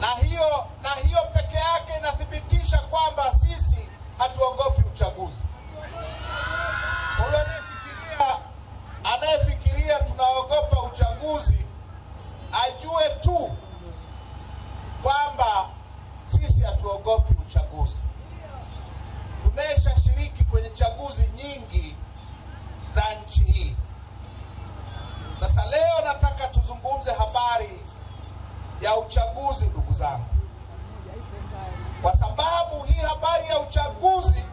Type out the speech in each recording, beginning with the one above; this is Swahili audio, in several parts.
Na hiyo peke yake inathibitisha kwamba sisi hatuogopi uchaguzi. Huyo anayefikiria tunaogopa uchaguzi ajue tu kwamba sisi hatuogopi uchaguzi. Tumeshashiriki kwenye chaguzi nyingi za nchi hii. Sasa leo nataka tuzungumze habari ya uchaguzi, ndugu zangu, kwa sababu hii habari ya uchaguzi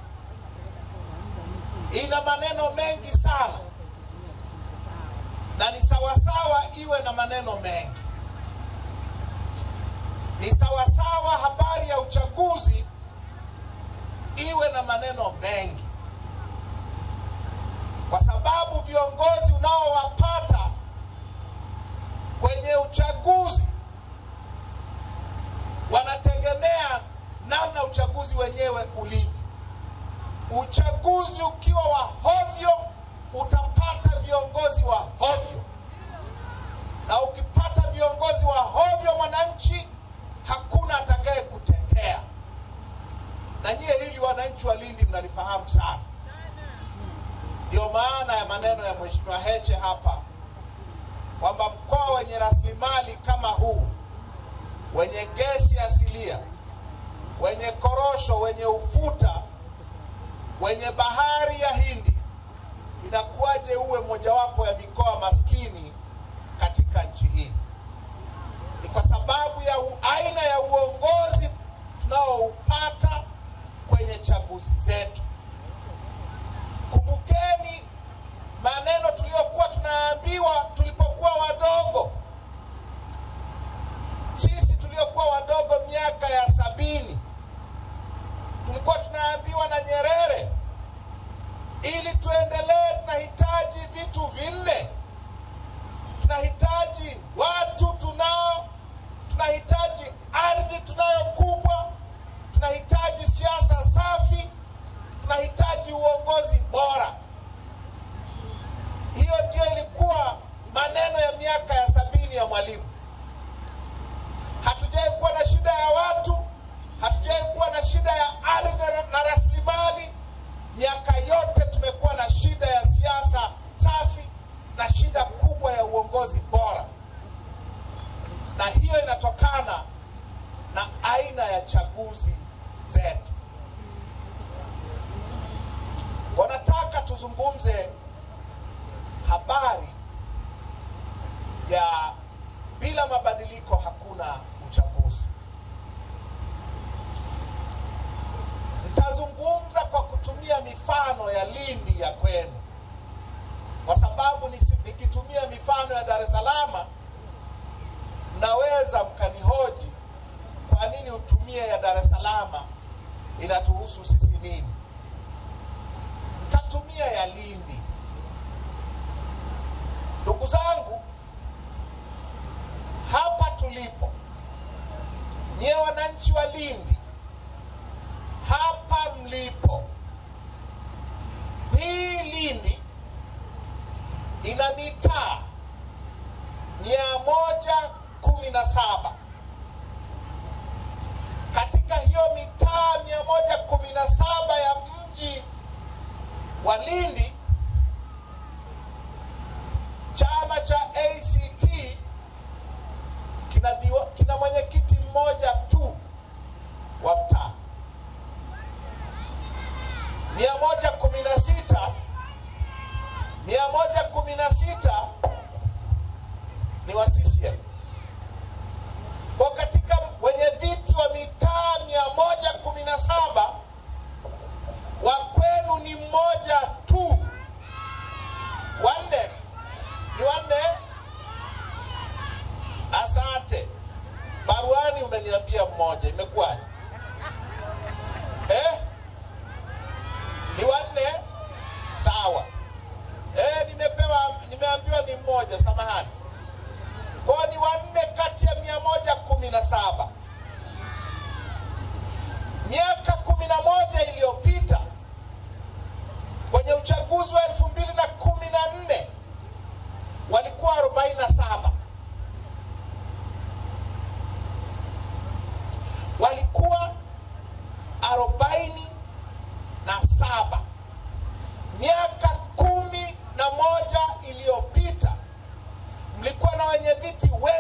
ina maneno mengi sana, na ni sawasawa iwe na maneno mengi. Ni sawasawa habari ya uchaguzi iwe na maneno mengi, kwa sababu viongozi unaowapata kwenye uchaguzi wanategemea namna uchaguzi wenyewe ulivyo. Uchaguzi ukiwa wa hovyo, utapata viongozi wa hovyo, na ukipata viongozi wa hovyo, mwananchi hakuna atakaye kutetea. Na nyie hili wananchi wa Lindi mnalifahamu sana. Ndio maana ya maneno ya Mheshimiwa Heche hapa kwamba mkoa wenye rasilimali kama huu, wenye gesi asilia, wenye korosho, wenye ufuta, wenye bahari ya Hindi, inakuwaje uwe mojawapo ya mikoa maskini katika nchi hii? Ni kwa sababu ya aina ya uongozi tunaoupata kwenye chaguzi zetu. Kumbukeni maneno tuliyokuwa tunaambiwa tulipokuwa wadogo. Sisi tuliokuwa wadogo miaka ya 70 tulikuwa tunaambiwa na Nyerere, ili tuendelee tunahitaji vitu vinne. Tunahitaji watu tunao, tunahitaji ardhi tunayo kubwa, tunahitaji siasa safi, tunahitaji uongozi bora. Hiyo ndio ilikuwa maneno ya miaka ya 70 ya Mwalimu. Hatujai kuwa na shida ya watu, hatujai kuwa na shida ya ardhi na rasilimali. Miaka yote tumekuwa na shida ya siasa safi na shida kubwa ya uongozi bora. Na hiyo inatokana na aina ya chaguzi zetu. Wanataka tuzungumze habari ya bila mabadiliko hakuna uchaguzi. Nitazungumza kwa kutumia mifano ya Lindi ya kwenu, kwa sababu nikitumia mifano ya Dar es Salaam mnaweza mkanihoji kwa nini utumie ya Dar es Salaam, inatuhusu sisi nini? Nitatumia ya Lindi. Ndugu zangu, hapa tulipo, nyie wananchi wa Lindi, hapa mlipo, hii Lindi ina mitaa 117. Katika hiyo mitaa 117 ya mji wa Lindi, chama cha ACT kina mwenyekiti mmoja tu wa mtaa. 116 ni wa CCM. Kwa katika wenye viti wa mitaa 117, wa kwenu ni mmoja tu. Wanne ni wanne. Asante. Baruani umeniambia mmoja, imekuwaje? Ni wanne? Sawa. Nimeambiwa ni mmoja, samahani. Kwa ni wanne kati ya 117. Miaka 11 iliyopita kwenye uchaguzi wa 2014 walikuwa 47.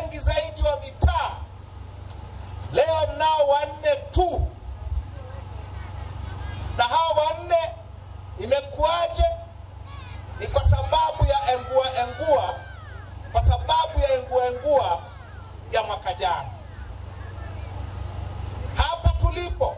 wengi zaidi wa mitaa. Leo mnao 4 tu. Na hao 4 imekuwaje? Ni kwa sababu ya engua, kwa sababu ya engua ya mwaka jana. Hapa tulipo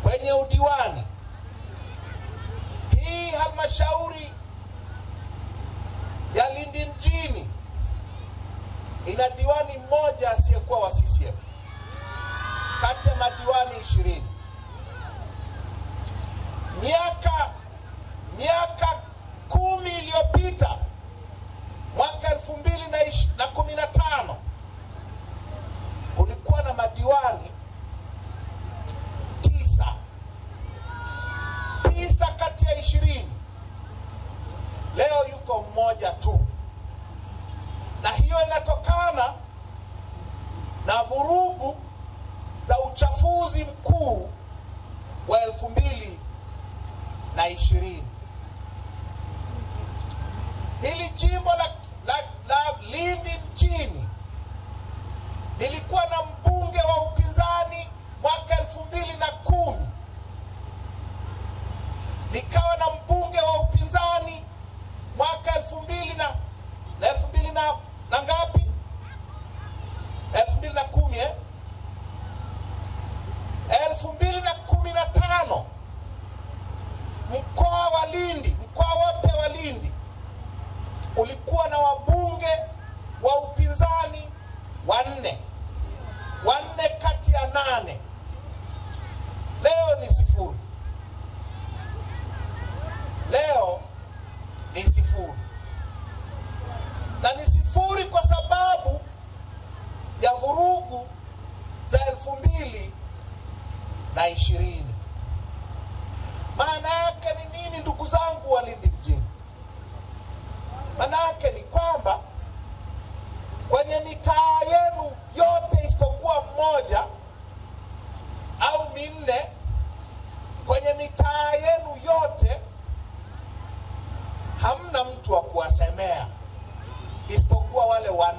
kwenye udiwani, hii halmashauri ya Lindi mjini ina diwani mmoja asiyekuwa wa CCM kati ya madiwani 20. Miaka 10 iliyopita, mwaka 2015, kulikuwa na madiwani 9 kati ya 20. Leo yuko mmoja tu, na hiyo inatokana na vurugu za uchafuzi mkuu wa 2020. Hili jimbo la Lindi mjini lilikuwa na mbunge wa upinzani mwaka 2010, likawa na mbunge wa upinzani mwaka 2000 na ngapi? 2010 2015 mkoa wote wa Lindi ulikuwa na wabunge wa upinzani 4 kati ya 8. Leo ni 0. Na ni 0 kwa sababu ya vurugu za 2020. Maana yake ni nini, ndugu zangu wa Lindi mjini? Maana yake ni kwamba kwenye mitaa yenu yote isipokuwa 1 au 4, kwenye mitaa yenu yote hamna mtu wa kuwasemea isipokuwa wale 4.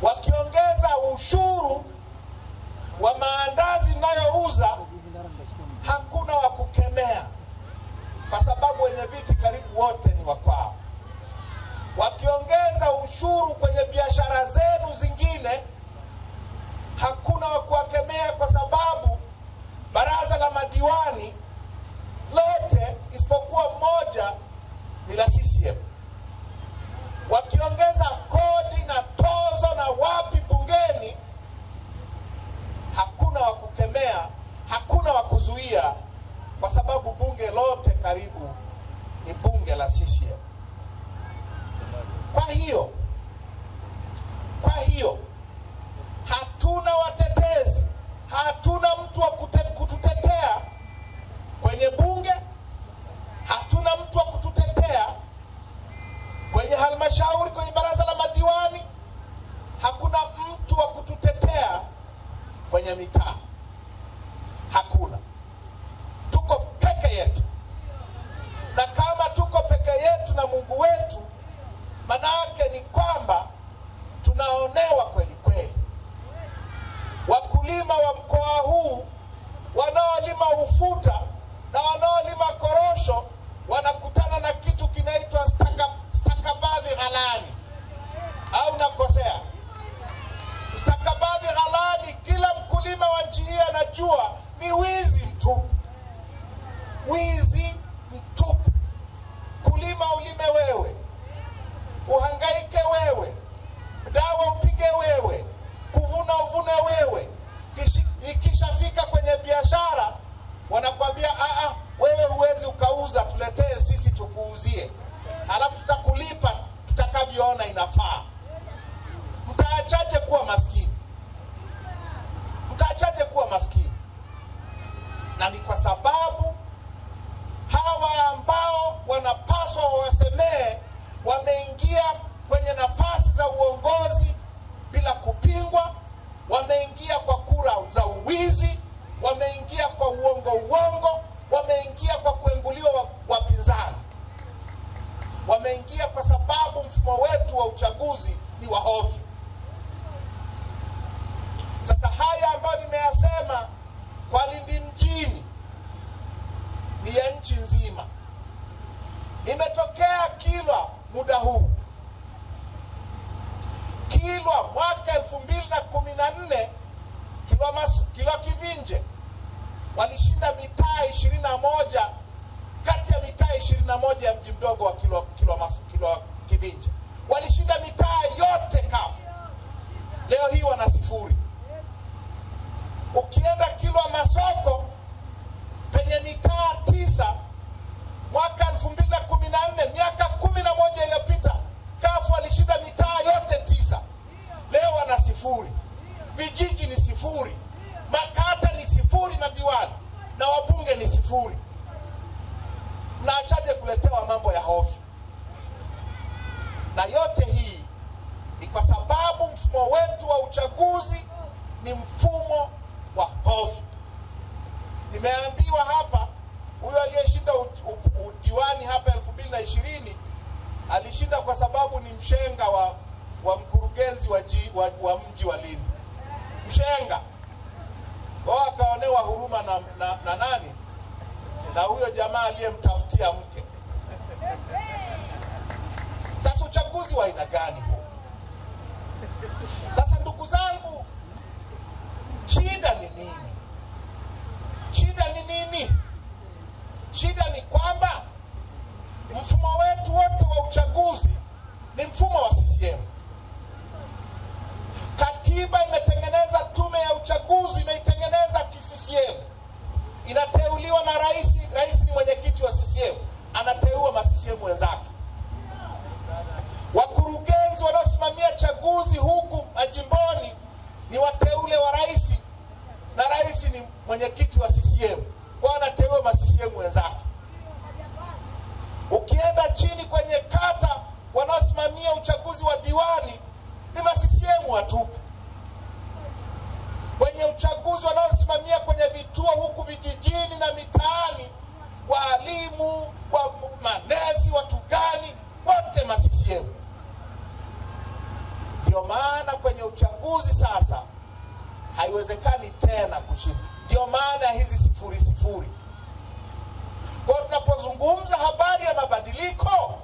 Wakiongeza ushuru wa maandazi mnayouza, hakuna wa kukemea, kwa sababu wenye viti karibu wote ni wa kwao. Wakiongeza ushuru kwenye biashara zenu zingine, hakuna wa kuwakemea, kwa sababu baraza la madiwani lote isipokuwa 1 ni la CCM. Wakiongeza kodi na tozo na wapi bungeni, hakuna wa kukemea, hakuna wa kuzuia, kwa sababu bunge lote karibu ni bunge la CCM. Kwa hiyo hatuna watetezi, hatuna mtu wa kututetea kwenye bunge, hatuna mtu wa kututetea kwenye halmashauri, kwenye baraza la madiwani, hakuna mtu wa kututetea kwenye mitaa. Hakuna. Tuko peke yetu. Na kama tuko peke yetu na Mungu wetu, manake ni kwamba tunaonewa kweli kweli. Wakulima wa mkoa huu wanaolima ufuta na wanaolima korosho wanakutana na kitu kinaitwa stakabadhi ghalani. Au nakosea? Stakabadhi ghalani, kila mkulima wa nchi hii anajua ni wizi mtupu. Wizi mtupu. Kulima ulime wewe, uhangaike wewe, dawa upige wewe, kuvuna uvune wewe. Ikishafika kwenye biashara wanakwambia wewe huwezi ukauza, tuletee sisi tukuuzie, halafu tutakulipa tutakavyoona inafaa. Mtaachaje kuwa maskini? Mtaachaje kuwa maskini? Na ni kwa sababu hawa ambao wanapaswa wasemee wameingia kwenye nafasi za uongozi bila kupingwa, wameingia kwa kura za uwizi, wameingia kwa Kilwa Masoko penye mitaa 9 mwaka 2014, miaka 11 iliyopita, CUF alishinda mitaa yote 9. Leo wana 0. Vijiji ni 0. Makata ni 0, madiwani na wabunge ni 0. Mnaachaje kuletewa mambo ya hovyo? Na yote hii ni kwa sababu mfumo wetu wa uchaguzi ni mfumo wa hovyo. Nimeambiwa hapa huyo aliyeshinda udiwani hapa 2020 alishinda kwa sababu ni mshenga wa mkurugenzi wa mji wa Lindi. Mshenga. Wao akaonewa huruma na nani? Na huyo jamaa aliyemtafutia mke. Sasa uchaguzi wa aina gani huo? Sasa ndugu zangu, shida ni nini? Shida ni nini? Shida ni kwamba mfumo wetu wote wa uchaguzi ni mfumo wa CCM. Katiba imetengeneza tume ya uchaguzi, imeitengeneza ki-CCM. Inateuliwa na rais, rais ni mwenyekiti wa CCM, anateua ma-CCM wenzake. Wakurugenzi wanaosimamia chaguzi huku majimboni ni wateule wa rais, na rais ni mwenyekiti wa CCM, kwa anateua ma-CCM wenzake. Ukienda chini kwenye kata, wanaosimamia uchaguzi wa diwani ni ma-CCM watupu. Kwenye uchaguzi wanaosimamia kwenye vituo huku vijijini na mitaani, walimu, manesi, watu gani, wote ma-CCM. Ndio maana kwenye uchaguzi sasa haiwezekani tena kushinda. Ndio maana hizi 0-0. Kwa tunapozungumza habari ya mabadiliko,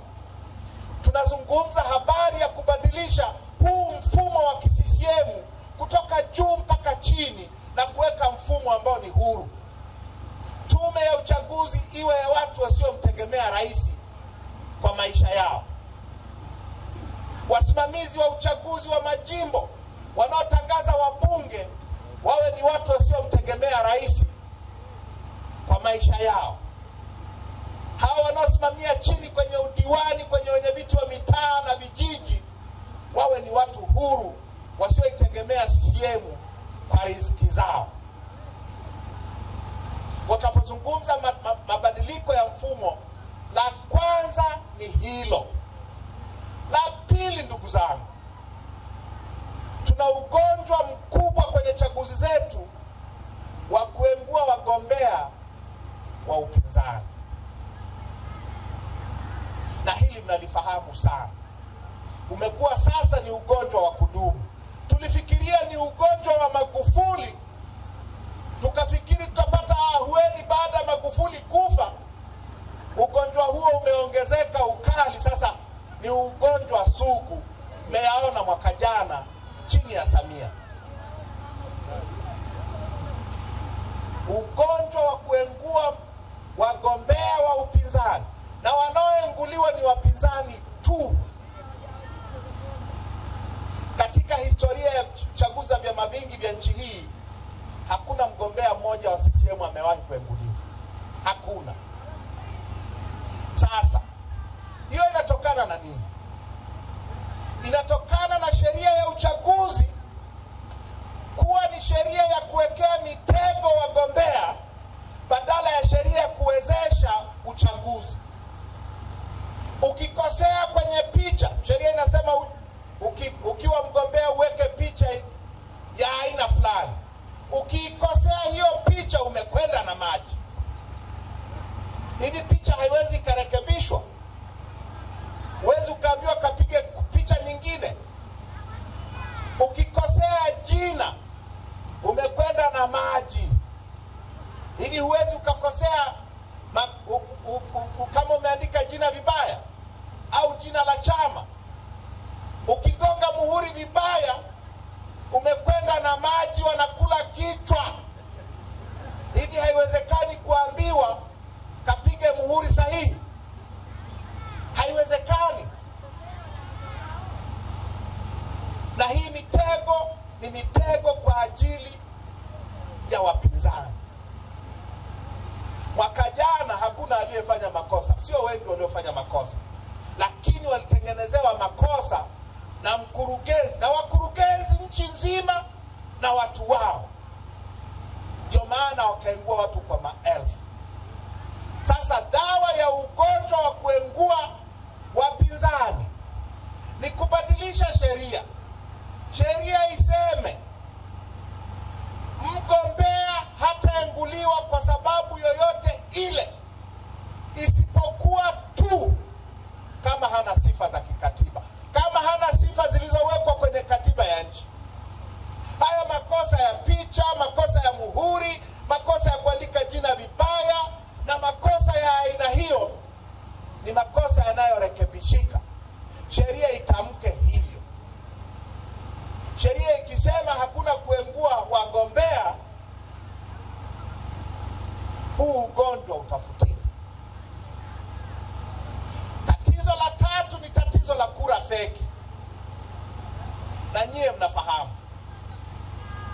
tunazungumza habari ya kubadilisha huu mfumo wa ki-CCM kutoka juu mpaka chini na kuweka mfumo ambao ni huru. Tume ya uchaguzi iwe ya watu wasiomtegemea rais kwa maisha yao. Wasimamizi wa uchaguzi wa majimbo wanaotangaza wabunge wawe ni watu wasiomtegemea rais kwa maisha yao. Hawa wanaosimamia chini kwenye udiwani, kwenye wenyeviti wa mitaa na vijiji, wawe ni watu huru wasioitegemea CCM kwa riziki zao. Kwa tunapozungumza mabadiliko ya mfumo, la kwanza ni hilo. La pili, ndugu zangu, tuna ugonjwa mkubwa kwenye chaguzi zetu wa kuengua wagombea wa upinzani. Na hili mnalifahamu sana. Umekuwa sasa ni ugonjwa wa kudumu. Tulifikiria ni ugonjwa wa Magufuli, tukafikiri tutapata ahueni baada ya Magufuli kufa. Ugonjwa huo umeongezeka ukali, sasa ni ugonjwa sugu. Mmeyaona mwaka jana chini ya Samia. Ugonjwa wa kuengua wagombea wa upinzani, na wanaoenguliwa ni wapinzani tu. Katika historia ya uchaguzi za vyama vingi vya nchi hii, hakuna mgombea mmoja wa CCM amewahi kuenguliwa. Hakuna. Sasa hiyo inatokana na nini? Inatokana na sheria ya uchaguzi kuwa ni sheria ya kuwekea mitego wagombea badala ya sheria ya kuwezesha uchaguzi. Ukikosea kwenye picha, sheria inasema ukiwa mgombea uweke picha ya aina fulani. Ukikosea hiyo picha, umekwenda na maji. Hivi picha haiwezi karekebishwa. Huwezi ukaambiwa kapige picha nyingine. Ukikosea jina, umekwenda na maji. Hivi huwezi ukakosea kama umeandika jina vibaya au jina la chama. Ukigonga muhuri vibaya, umekwenda na maji, wanakula kichwa. Hivi haiwezekani kuambiwa kapige muhuri sahihi. Haiwezekani. Na hii mitego ni mitego kwa ajili ya wapinzani. upinzani. Mwaka jana hakuna aliyefanya makosa, sio wengi waliofanya makosa, lakini walitengenezewa makosa na mkurugenzi na wakurugenzi nchi nzima na watu wao. Ndio maana wakaengua watu kwa maelfu. Sasa dawa ya ugonjwa wa kuengua wapinzani ni kubadilisha sheria. Sheria iseme mgombea hataenguliwa kwa sababu yoyote ile, isipokuwa tu kama hana sifa za kikatiba, kama hana sifa zilizowekwa kwenye katiba ya nchi. Haya makosa ya picha, makosa ya muhuri, makosa ya kuandika jina vibaya na makosa ya aina hiyo ni makosa yanayorekebishika. Sheria itamke hivyo. Sheria ikisema hakuna kuengua wagombea, huu ugonjwa utafutika. Tatizo la tatu ni tatizo la kura feki. Na nyie mnafahamu,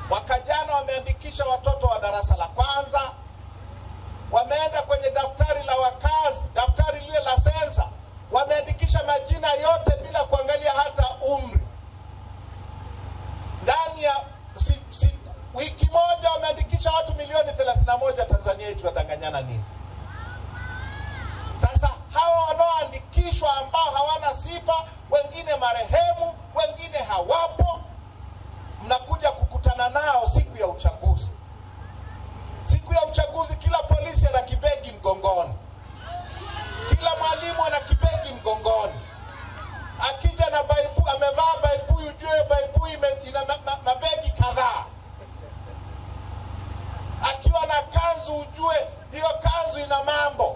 mwaka jana wameandikisha watoto wa darasa la kwanza, wameenda kwenye daftari la wakazi, daftari lile la sensa, wameandikisha majina yote bila kuangalia hata umri. Ndani ya wiki moja wameandikisha watu milioni 31. Tanzania hii tunadanganyana nini? Sasa hawa wanaoandikishwa ambao hawana sifa, wengine marehemu, wengine hawapo, mnakuja kukutana nao siku ya uchaguzi. Siku ya uchaguzi kila polisi ana kibegi mgongoni, kila mwalimu ana kibegi mgongoni. Akija na baibu, amevaa baibu, ujue baibu ina mabegi kadhaa. Akiwa na kanzu, ujue hiyo kanzu ina mambo.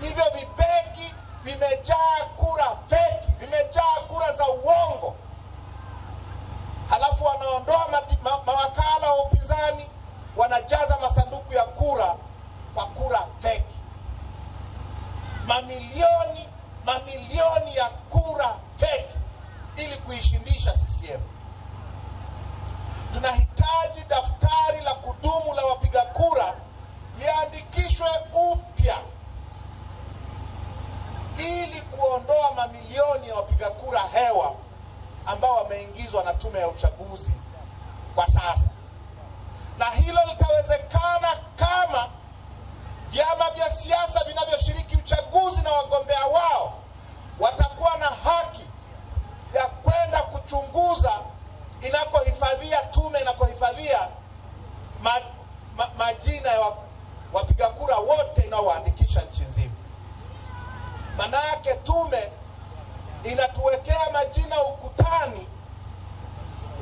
Hivyo vibegi vimejaa kura feki, vimejaa kura za uongo. Halafu wanaondoa mawakala wa upinzani, wanajaza masanduku ya kura kwa kura feki. Mamilioni ya kura feki ili kuishindisha CCM. Tunahitaji daftari la kudumu la wapiga kura liandikishwe upya ili kuondoa mamilioni ya wapiga kura hewa ambao wameingizwa na tume ya uchaguzi kwa sasa. Na hilo litawezekana kama vyama vya siasa vinavyoshiriki uchaguzi na wagombea wao watakuwa na haki ya kwenda kuchunguza inakohifadhia tume, inakohifadhia majina ya wapiga kura wote inaowaandikisha nchi nzima. Maana yake tume inatuwekea majina ukutani,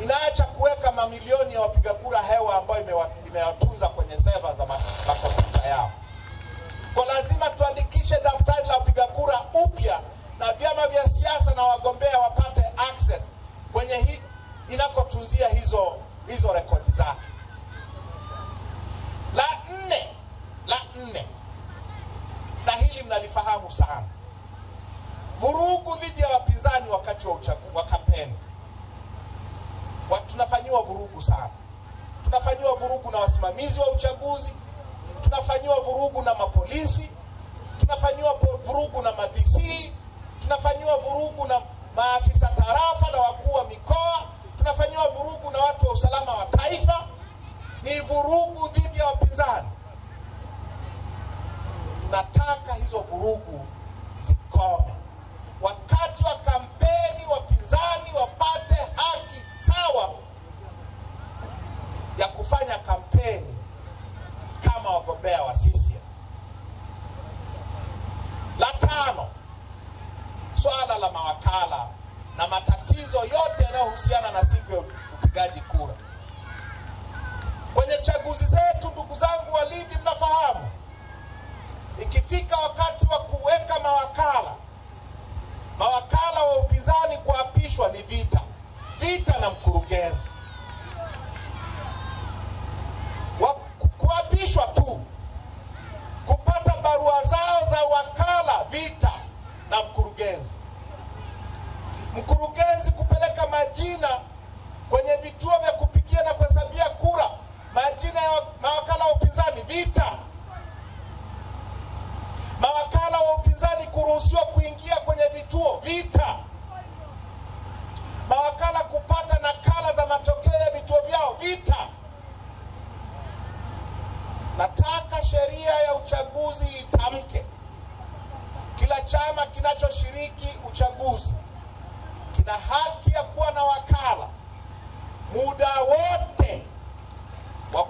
inaacha kuweka mamilioni ya wapiga kura hewa ambayo imewatunza kwenye seva za makompyuta yao. Kwa lazima tuandikishe daftari la wapiga kura upya, na vyama vya siasa na wagombea wapate access kwenye hii inakotunzia hizo rekodi zake. La nne, na hili mnalifahamu sana, vurugu dhidi ya wapinzani wakati wa kampeni. Tunafanyiwa vurugu sana. Tunafanyiwa vurugu na wasimamizi wa uchaguzi, tunafanyiwa vurugu na mapolisi, tunafanyiwa vurugu na ma-DC, tunafanyiwa vurugu na maafisa tarafa na wakuu wa mikoa, tunafanyiwa vurugu na watu wa usalama wa taifa. Ni vurugu dhidi ya wapinzani. Tunataka hizo vurugu zikome. Wakati wa kampeni wapinzani wapate haki sawa ya kufanya kampeni kama wagombea wa CCM. La tano, swala la mawakala na matatizo yote yanayohusiana na siku ya upigaji kura. Kwenye chaguzi zetu, ndugu zangu walindi, mnafahamu, ikifika wakati wa kuweka mawakala wa upinzani kuapishwa ni vita na mkurugenzi. mawakala wa upinzani, vita. Mawakala wa upinzani kuruhusiwa kuingia kwenye vituo, vita. Mawakala kupata nakala za matokeo ya vituo vyao, vita. Nataka sheria ya uchaguzi itamke kila chama kinachoshiriki uchaguzi kina haki ya kuwa na wakala muda wote wa